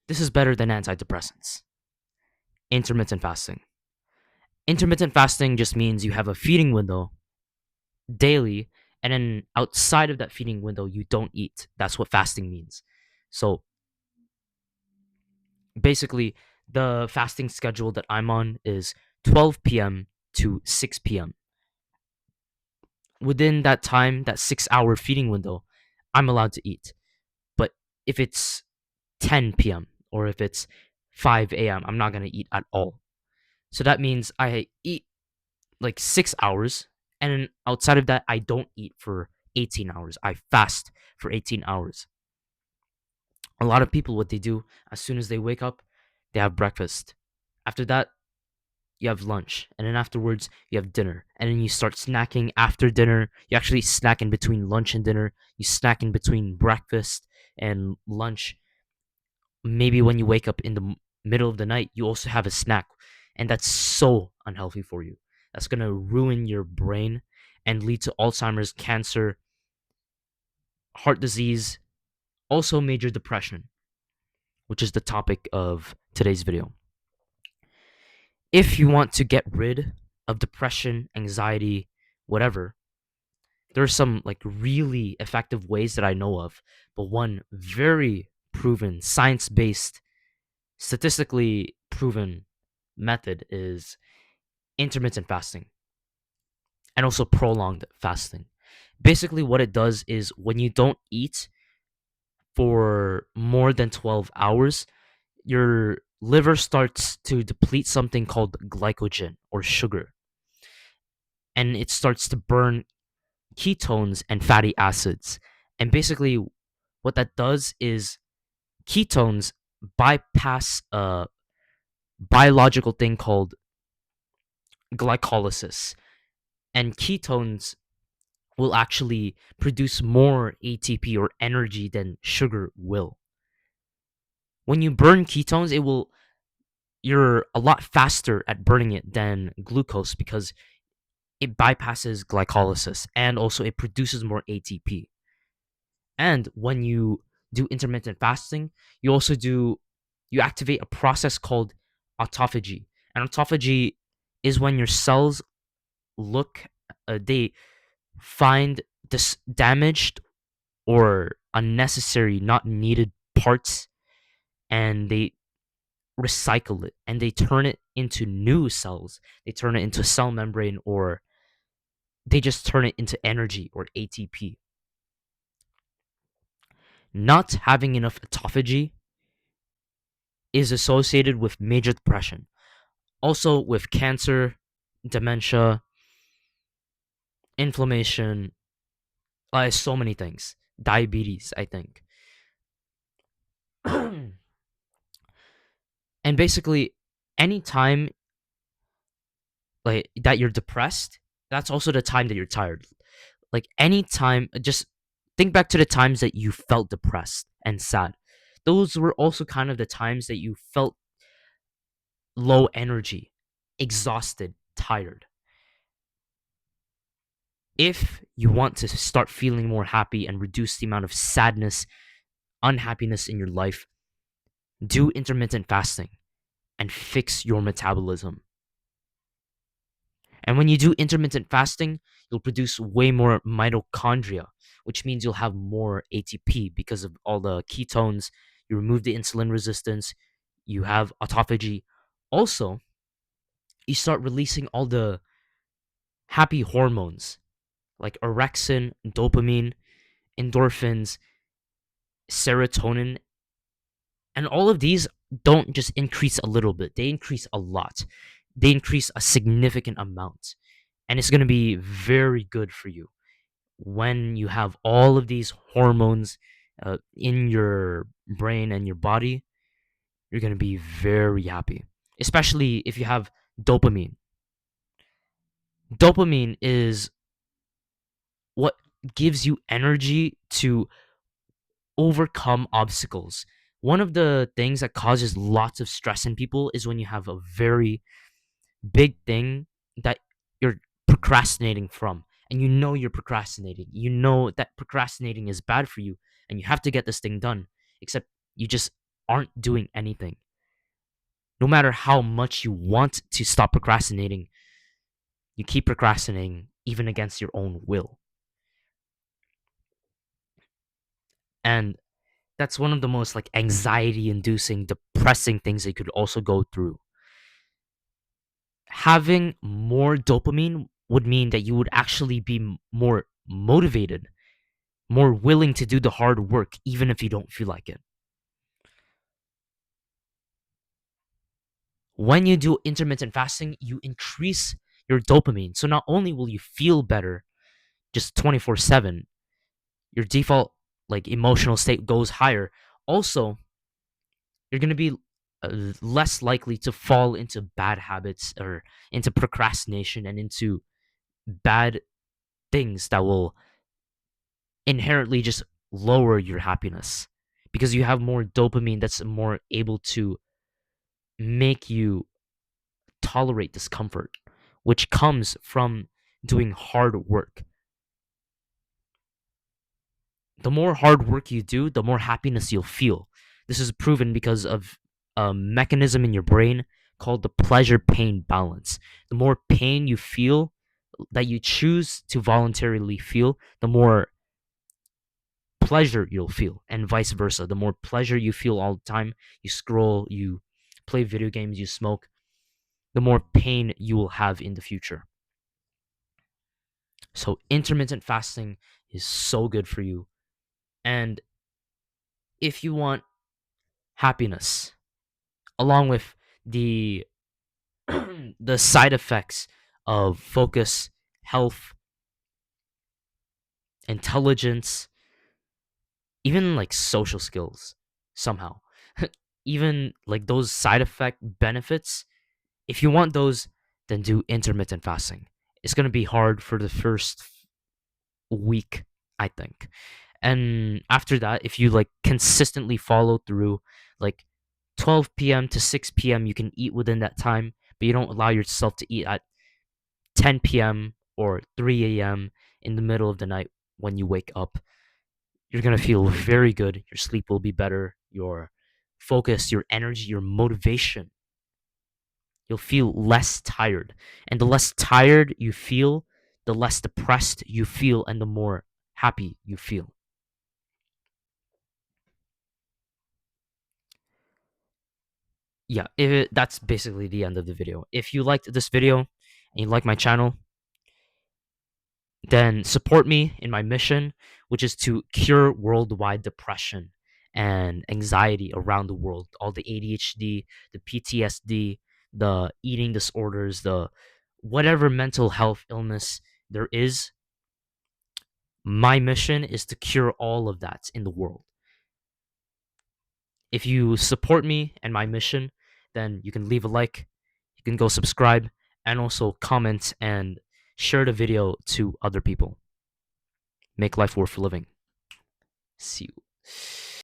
This is better than antidepressants. Intermittent fasting. Intermittent fasting just means you have a feeding window daily, and then outside of that feeding window, you don't eat. That's what fasting means. So basically, the fasting schedule that I'm on is 12 p.m. to 6 p.m. Within that time, that 6 hour feeding window, I'm allowed to eat. But if it's 10 p.m. or if it's 5 a.m., I'm not going to eat at all. So that means I eat like 6 hours, and then outside of that, I don't eat for 18 hours. I fast for 18 hours. A lot of people, what they do as soon as they wake up, they have breakfast. After that, you have lunch, and then afterwards you have dinner, and then you start snacking after dinner. You actually snack in between lunch and dinner. You snack in between breakfast and lunch. Maybe when you wake up in the middle of the night, you also have a snack, and that's so unhealthy for you. That's going to ruin your brain and lead to Alzheimer's, cancer, heart disease, also major depression, which is the topic of today's video. If you want to get rid of depression, anxiety, whatever, there are some like really effective ways that I know of, but one very proven, science-based, statistically proven method is intermittent fasting and also prolonged fasting. Basically, what it does is when you don't eat for more than 12 hours, your liver starts to deplete something called glycogen or sugar, and it starts to burn ketones and fatty acids. And basically, what that does is ketones bypass a biological thing called glycolysis, and ketones will actually produce more ATP or energy than sugar will. When you burn ketones, you're a lot faster at burning it than glucose because it bypasses glycolysis and also it produces more ATP. And when you do intermittent fasting, you activate a process called autophagy. And autophagy is when your cells look they find this damaged or unnecessary, not needed parts, and they recycle it and they turn it into new cells. They turn it into cell membrane, or they just turn it into energy or ATP. Not having enough autophagy is associated with major depression, also with cancer, dementia, inflammation, so many things. Diabetes, I think. And basically, anytime like that you're depressed, that's also the time that you're tired. Like anytime, just think back to the times that you felt depressed and sad. Those were also kind of the times that you felt low energy, exhausted, tired. If you want to start feeling more happy and reduce the amount of sadness, unhappiness in your life, do intermittent fasting and fix your metabolism. And when you do intermittent fasting, you'll produce way more mitochondria, which means you'll have more ATP because of all the ketones. You remove the insulin resistance, you have autophagy. Also, you start releasing all the happy hormones like orexin, dopamine, endorphins, serotonin, and all of these don't just increase a little bit, they increase a lot. They increase a significant amount. And it's going to be very good for you when you have all of these hormones in your brain and your body. You're going to be very happy, especially if you have dopamine. Dopamine is what gives you energy to overcome obstacles. One of the things that causes lots of stress in people is when you have a very big thing that you're procrastinating from, and you know you're procrastinating. You know that procrastinating is bad for you and you have to get this thing done. Except you just aren't doing anything. No matter how much you want to stop procrastinating, you keep procrastinating even against your own will. And that's one of the most like anxiety inducing, depressing things that you could also go through. Having more dopamine would mean that you would actually be more motivated, more willing to do the hard work, even if you don't feel like it. When you do intermittent fasting, you increase your dopamine. So not only will you feel better just 24/7, your default like emotional state goes higher. Also, you're going to be less likely to fall into bad habits or into procrastination and into bad things that will inherently just lower your happiness because you have more dopamine that's more able to make you tolerate discomfort, which comes from doing hard work. The more hard work you do, the more happiness you'll feel. This is proven because of a mechanism in your brain called the pleasure pain balance. The more pain you feel that you choose to voluntarily feel, the more pleasure you'll feel, and vice versa. The more pleasure you feel all the time, you scroll, you play video games, you smoke, the more pain you will have in the future. So, intermittent fasting is so good for you. And if you want happiness, along with the the side effects of focus, health, intelligence, even like social skills somehow. Even like those side effect benefits, if you want those, then do intermittent fasting. It's going to be hard for the first week, I think. And after that, if you like consistently follow through, like 12 p.m. to 6 p.m., you can eat within that time, but you don't allow yourself to eat at 10 p.m. or 3 a.m. in the middle of the night when you wake up. You're going to feel very good. Your sleep will be better. Your focus, your energy, your motivation. You'll feel less tired. And the less tired you feel, the less depressed you feel, and the more happy you feel. Yeah, that's basically the end of the video. If you liked this video and you like my channel, then support me in my mission, which is to cure worldwide depression and anxiety around the world. All the ADHD, the PTSD, the eating disorders, the whatever mental health illness there is. My mission is to cure all of that in the world. If you support me and my mission, then you can leave a like, you can go subscribe, and also comment and share the video to other people. Make life worth living. See you.